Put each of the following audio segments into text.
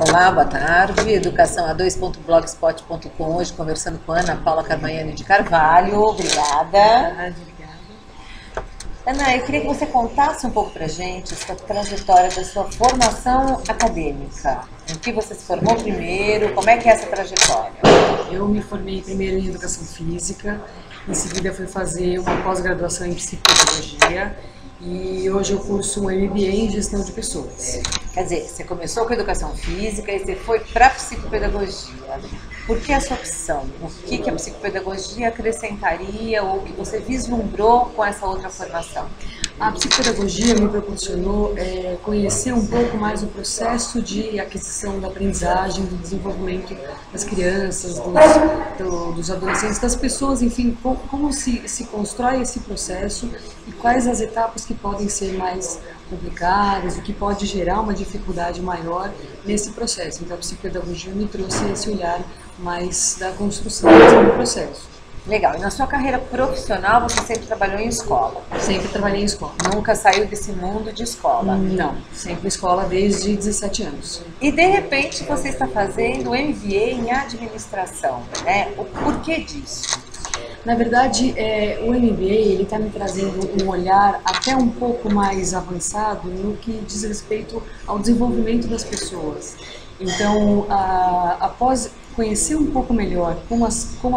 Olá, boa tarde. Educação a2.blogspot.com, hoje conversando com Ana Paula Carmagnani de Carvalho. Obrigada. Obrigada. Ana, eu queria que você contasse um pouco pra gente a sua trajetória da sua formação acadêmica. Em que você se formou primeiro? Como é que é essa trajetória? Eu me formei primeiro em Educação Física, em seguida fui fazer uma pós-graduação em Psicopedagogia e hoje eu curso um MBA em Gestão de Pessoas. Quer dizer, você começou com Educação Física e você foi para Psicopedagogia. Por que essa opção? O que a Psicopedagogia acrescentaria ou que você vislumbrou com essa outra formação? A psicopedagogia me proporcionou conhecer um pouco mais o processo de aquisição da aprendizagem, do desenvolvimento das crianças, dos adolescentes, das pessoas, enfim, como se constrói esse processo e quais as etapas que podem ser mais complicadas, o que pode gerar uma dificuldade maior nesse processo. Então a psicopedagogia me trouxe esse olhar mais da construção desse processo. Legal. E na sua carreira profissional você sempre trabalhou em escola? Sempre trabalhei em escola. Nunca saiu desse mundo de escola? Não, sempre escola desde 17 anos. E de repente você está fazendo MBA em administração, né? O porquê disso? Na verdade, o MBA ele está me trazendo um olhar até um pouco mais avançado no que diz respeito ao desenvolvimento das pessoas. Então, após conhecer um pouco melhor como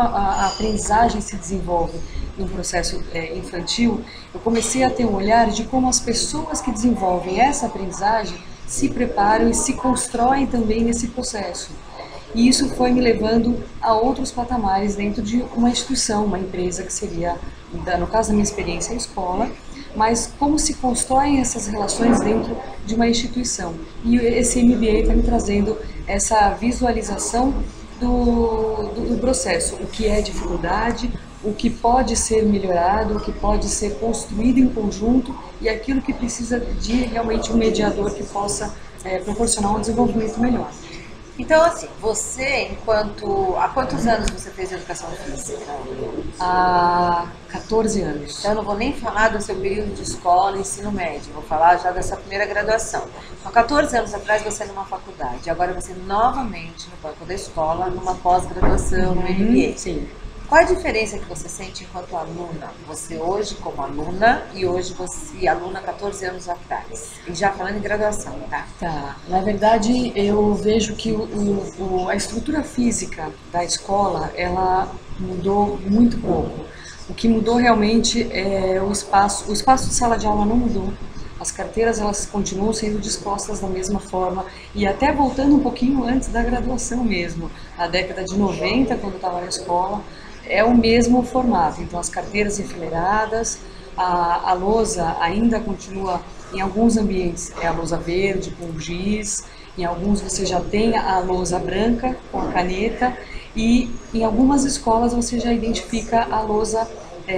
a aprendizagem se desenvolve no processo infantil, eu comecei a ter um olhar de como as pessoas que desenvolvem essa aprendizagem se preparam e se constroem também nesse processo. E isso foi me levando a outros patamares dentro de uma instituição, uma empresa que seria, no caso da minha experiência, a escola, mas como se constroem essas relações dentro de uma instituição. E esse MBA está me trazendo essa visualização do processo, o que é dificuldade, o que pode ser melhorado, o que pode ser construído em conjunto e aquilo que precisa de realmente um mediador que possa proporcionar um desenvolvimento melhor. Então, assim, você, há quantos anos você fez Educação Física? Há 14 anos. Então, eu não vou nem falar do seu período de escola e ensino médio, vou falar já dessa primeira graduação. Então, 14 anos atrás você numa faculdade, agora você novamente no banco da escola, numa pós-graduação, no MBA. Sim. Qual a diferença que você sente enquanto aluna? Você hoje como aluna e hoje você aluna 14 anos atrás. E já falando em graduação, tá? Tá. Na verdade, eu vejo que a estrutura física da escola, ela mudou muito pouco. O que mudou realmente é o espaço. O espaço de sala de aula não mudou. As carteiras, elas continuam sendo dispostas da mesma forma e até voltando um pouquinho antes da graduação mesmo. Na década de 90, quando eu estava na escola, é o mesmo formato. Então, as carteiras enfileiradas, a lousa ainda continua, em alguns ambientes, é a lousa verde com giz, em alguns você já tem a lousa branca com a caneta e em algumas escolas você já identifica a lousa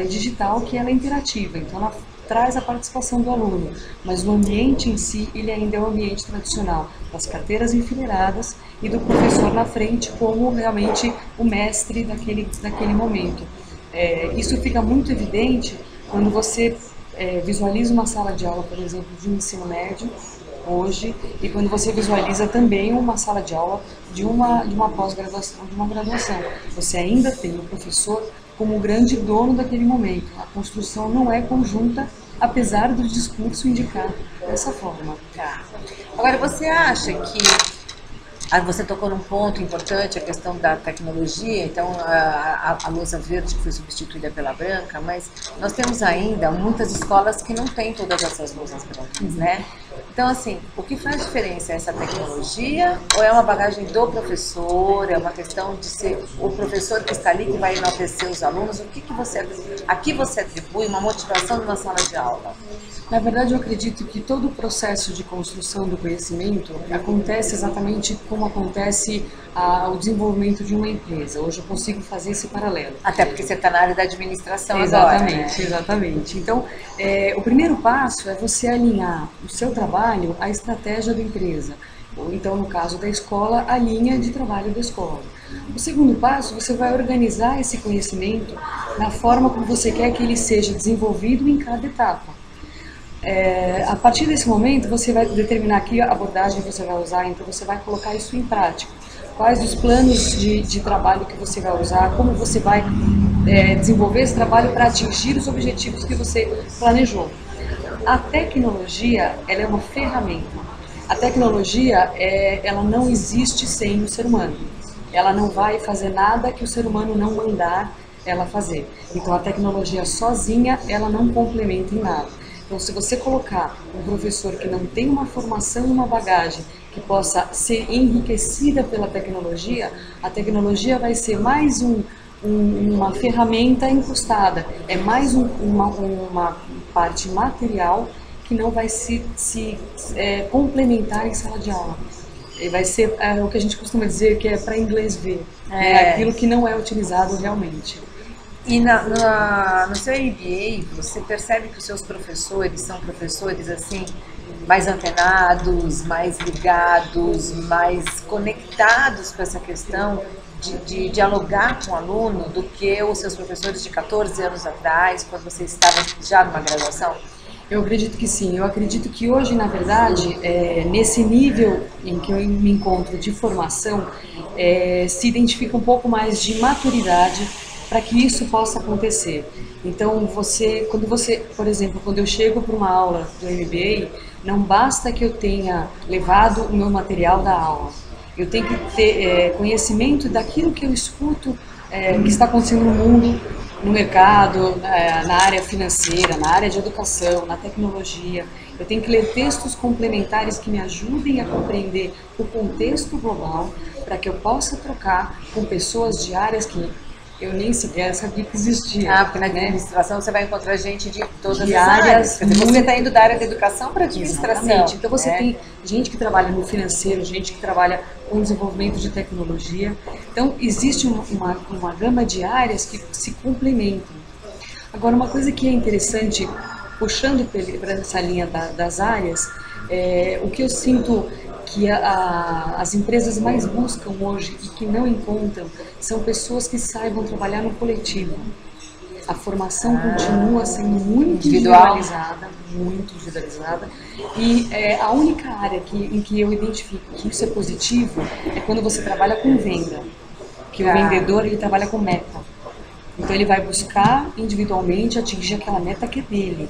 digital, que ela é interativa, então ela traz a participação do aluno, mas o ambiente em si, ele ainda é um ambiente tradicional, das carteiras enfileiradas e do professor na frente como realmente o mestre daquele momento. Isso fica muito evidente quando você visualiza uma sala de aula, por exemplo, de um ensino médio, hoje, e quando você visualiza também uma sala de aula de uma pós-graduação, de uma graduação. Você ainda tem o professor como o grande dono daquele momento. A construção não é conjunta, apesar do discurso indicar dessa forma. Tá. Agora, você acha que você tocou num ponto importante, a questão da tecnologia, então a lousa verde foi substituída pela branca, mas nós temos ainda muitas escolas que não têm todas essas lousas brancas, né? Então, assim, o que faz diferença é essa tecnologia ou é uma bagagem do professor, é uma questão de ser o professor que está ali que vai enaltecer os alunos? Aqui você atribui uma motivação numa sala de aula? Na verdade, eu acredito que todo o processo de construção do conhecimento acontece exatamente como acontece o desenvolvimento de uma empresa. Hoje eu consigo fazer esse paralelo. Até porque você está na área da administração Exatamente, agora, né? Exatamente. Então, o primeiro passo é você alinhar o seu trabalho à estratégia da empresa. Ou então, no caso da escola, a linha de trabalho da escola. O segundo passo, você vai organizar esse conhecimento na forma como você quer que ele seja desenvolvido em cada etapa. A partir desse momento, você vai determinar que abordagem você vai usar, então você vai colocar isso em prática. Quais os planos de trabalho que você vai usar, como você vai desenvolver esse trabalho para atingir os objetivos que você planejou. A tecnologia, ela é uma ferramenta. A tecnologia, ela não existe sem o ser humano. Ela não vai fazer nada que o ser humano não mandar ela fazer. Então, a tecnologia sozinha, ela não complementa em nada. Então, se você colocar um professor que não tem uma formação, uma bagagem que possa ser enriquecida pela tecnologia, a tecnologia vai ser mais uma ferramenta incrustada, é mais uma parte material que não vai se complementar em sala de aula. Vai ser o que a gente costuma dizer que é para inglês ver, aquilo que não é utilizado realmente. E no seu MBA, você percebe que os seus professores são professores assim, mais antenados, mais ligados, mais conectados com essa questão de dialogar com o aluno do que os seus professores de 14 anos atrás, quando você estava já numa graduação? Eu acredito que sim. Eu acredito que hoje, na verdade, nesse nível em que eu me encontro de formação, se identifica um pouco mais de maturidade para que isso possa acontecer. Então, por exemplo, quando eu chego para uma aula do MBA, não basta que eu tenha levado o meu material da aula. Eu tenho que ter conhecimento daquilo que eu escuto que está acontecendo no mundo, no mercado, na área financeira, na área de educação, na tecnologia. Eu tenho que ler textos complementares que me ajudem a compreender o contexto global para que eu possa trocar com pessoas de áreas que eu nem sequer sabia que existia. Porque na administração você vai encontrar gente de todas as áreas. Você está indo da área da educação para a administração. Exatamente. Então você tem gente que trabalha no financeiro, gente que trabalha com desenvolvimento de tecnologia. Então existe uma gama de áreas que se complementam. Agora, uma coisa que é interessante, puxando para essa linha das áreas, o que eu sinto que as empresas mais buscam hoje e que não encontram são pessoas que saibam trabalhar no coletivo. A formação continua sendo muito individualizada, e a única área em que eu identifico que isso é positivo é quando você trabalha com venda, que o vendedor ele trabalha com meta. Então ele vai buscar individualmente atingir aquela meta que é dele.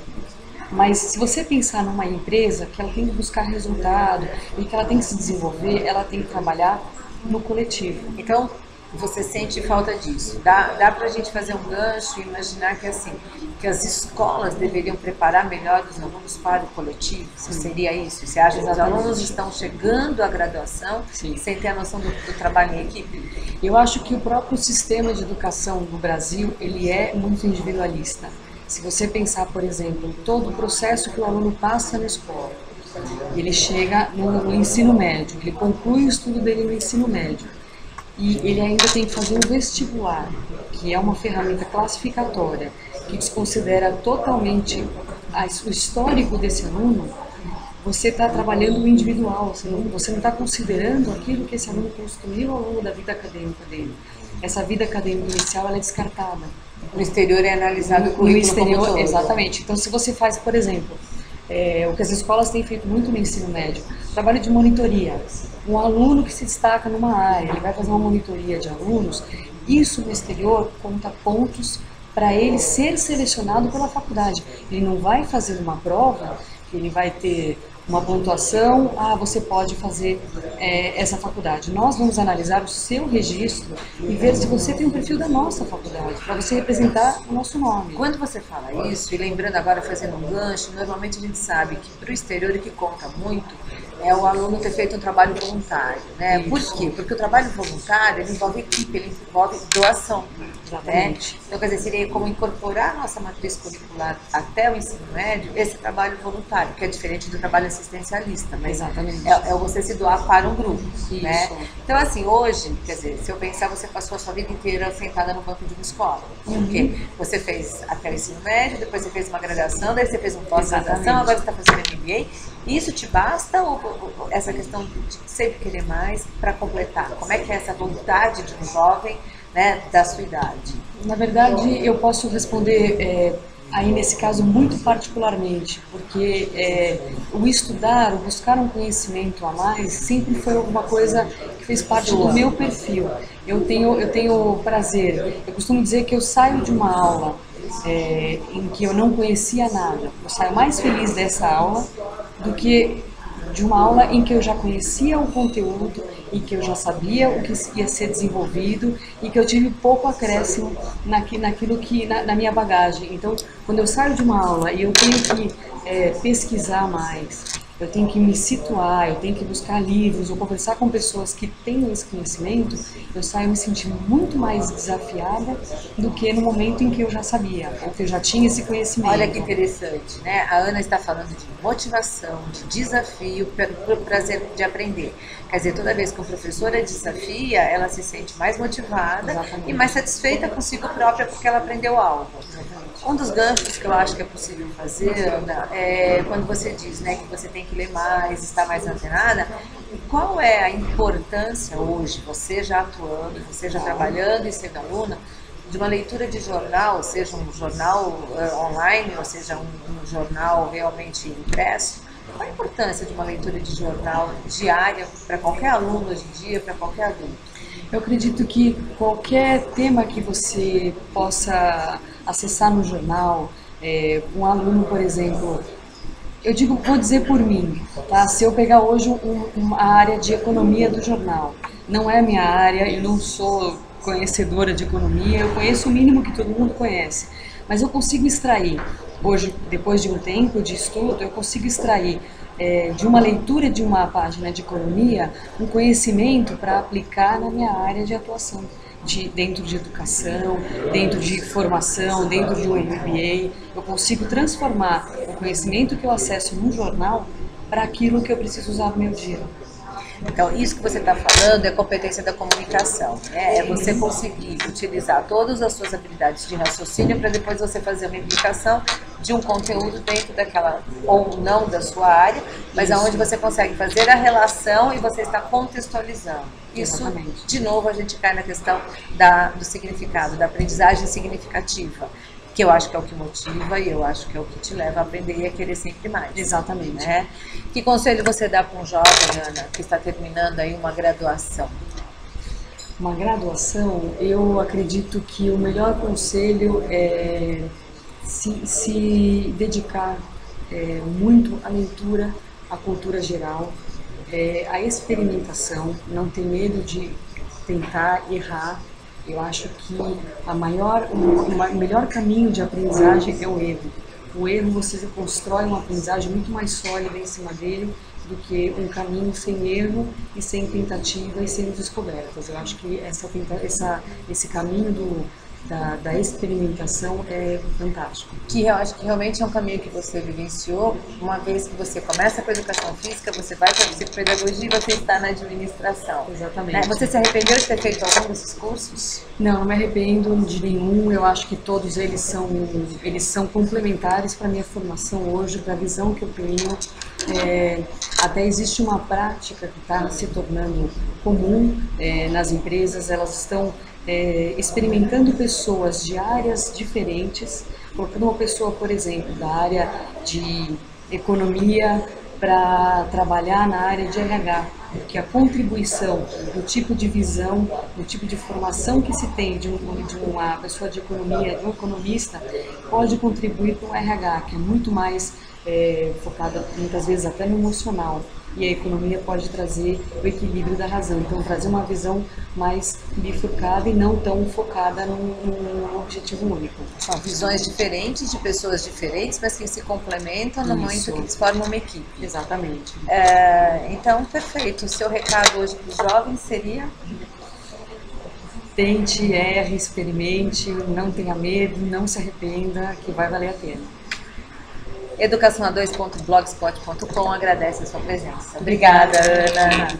Mas se você pensar numa empresa que ela tem que buscar resultado e que ela tem que se desenvolver, ela tem que trabalhar no coletivo. Então, você sente falta disso? Dá pra gente fazer um gancho e imaginar que assim, que as escolas deveriam preparar melhor os alunos para o coletivo? Seria isso? Você acha que os alunos estão chegando à graduação sem ter a noção do trabalho em equipe? Eu acho que o próprio sistema de educação no Brasil, ele é muito individualista. Se você pensar, por exemplo, em todo o processo que o aluno passa na escola, ele chega no ensino médio, ele conclui o estudo dele no ensino médio e ele ainda tem que fazer um vestibular, que é uma ferramenta classificatória, que desconsidera totalmente o histórico desse aluno. Você está trabalhando o individual, você não está considerando aquilo que esse aluno construiu ao longo da vida acadêmica dele. Essa vida acadêmica inicial ela é descartada. No exterior é analisado o currículo como todo. Exatamente. Então, se você faz, por exemplo, o que as escolas têm feito muito no ensino médio, trabalho de monitoria. Um aluno que se destaca numa área, ele vai fazer uma monitoria de alunos, isso no exterior conta pontos para ele ser selecionado pela faculdade. Ele não vai fazer uma prova, ele vai ter uma pontuação, você pode fazer essa faculdade. Nós vamos analisar o seu registro e ver se você tem um perfil da nossa faculdade, para você representar o nosso nome. Quando você fala isso, e lembrando agora, fazendo um gancho, normalmente a gente sabe que para o exterior o que conta muito é o aluno ter feito um trabalho voluntário, né? Por quê? Porque o trabalho voluntário ele envolve equipe, ele envolve doação. Né? Então, quer dizer, seria como incorporar a nossa matriz curricular até o ensino médio, esse trabalho voluntário, que é diferente do trabalho assistencialista, mas é você se doar para um grupo. Né? Então, assim, hoje, quer dizer, se eu pensar, você passou a sua vida inteira sentada no banco de uma escola. Porque você fez até o ensino médio, depois você fez uma graduação, daí você fez um pós-graduação, agora você está fazendo MBA. Isso te basta ou essa questão de sempre querer mais para completar? Como é que é essa vontade de um jovem, né, da sua idade? Na verdade, eu posso responder Aí, nesse caso, muito particularmente, porque o estudar, o buscar um conhecimento a mais, sempre foi alguma coisa que fez parte do meu perfil. Eu tenho prazer. Eu costumo dizer que eu saio de uma aula em que eu não conhecia nada. Eu saio mais feliz dessa aula do que de uma aula em que eu já conhecia o conteúdo e que eu já sabia o que ia ser desenvolvido e que eu tive pouco acréscimo naquilo que na minha bagagem. Então, quando eu saio de uma aula e eu tenho que pesquisar mais, eu tenho que me situar, eu tenho que buscar livros ou conversar com pessoas que tenham esse conhecimento, eu saio me sentindo muito mais desafiada do que no momento em que eu já sabia, ou que eu já tinha esse conhecimento. Olha que interessante, né? A Ana está falando de motivação, de desafio, pelo prazer de aprender. Quer dizer, toda vez que a professora desafia, ela se sente mais motivada. Exatamente. E mais satisfeita consigo própria porque ela aprendeu algo. Exatamente. Um dos ganchos que eu acho que é possível fazer, Ana, é quando você diz, né, que você tem que ler mais, estar mais antenada. Qual é a importância hoje, você já atuando, você já trabalhando e sendo aluna, de uma leitura de jornal, seja um jornal online, ou seja um jornal realmente impresso? Qual a importância de uma leitura de jornal diária para qualquer aluno hoje em dia, para qualquer adulto? Eu acredito que qualquer tema que você possa acessar no jornal, um aluno, por exemplo, vou dizer por mim, tá? Se eu pegar hoje a área de economia do jornal, não é a minha área, eu não sou conhecedora de economia, eu conheço o mínimo que todo mundo conhece, mas eu consigo extrair, hoje, depois de um tempo de estudo, eu consigo extrair de uma leitura de uma página de economia, um conhecimento para aplicar na minha área de atuação, dentro de educação, dentro de formação, dentro de um MBA. Eu consigo transformar o conhecimento que eu acesso num jornal para aquilo que eu preciso usar no meu dia. Então, isso que você está falando é competência da comunicação, né? É você conseguir utilizar todas as suas habilidades de raciocínio para depois você fazer uma implicação de um conteúdo dentro daquela, ou não da sua área, mas aonde você consegue fazer a relação e você está contextualizando. Isso, exatamente. De novo, a gente cai na questão do significado, da aprendizagem significativa, que eu acho que é o que motiva e eu acho que é o que te leva a aprender e a querer sempre mais. Exatamente. Né? Que conselho você dá para um jovem, Ana, que está terminando aí uma graduação? Uma graduação, eu acredito que o melhor conselho é se dedicar muito à leitura, à cultura geral, à experimentação, não ter medo de tentar errar. Eu acho que o melhor caminho de aprendizagem é o erro. O erro, você constrói uma aprendizagem muito mais sólida em cima dele do que um caminho sem erro e sem tentativa e sem descobertas. Eu acho que esse caminho da experimentação é fantástico. Que eu acho que realmente é um caminho que você vivenciou, uma vez que você começa com a educação física, você vai para a psicopedagogia e você está na administração. Exatamente. Né? Você se arrependeu de ter feito algum desses cursos? Não me arrependo de nenhum, eu acho que todos eles são complementares para a minha formação hoje, para a visão que eu tenho. Até existe uma prática que está se tornando comum nas empresas, elas estão experimentando pessoas de áreas diferentes, colocando uma pessoa, por exemplo, da área de economia para trabalhar na área de RH, porque a contribuição do tipo de visão, do tipo de formação que se tem de uma pessoa de economia, de um economista, pode contribuir para o RH, que é muito mais focada, muitas vezes, até no emocional. E a economia pode trazer o equilíbrio da razão, então trazer uma visão mais bifurcada e não tão focada num objetivo único. São visões diferentes de pessoas diferentes, mas que se complementam no momento que eles formam uma equipe. Exatamente. Então, perfeito. O seu recado hoje para os jovens seria? Tente, erre, experimente, não tenha medo, não se arrependa, que vai valer a pena. Educação a2.blogspot.com agradece a sua presença. Obrigada, Ana.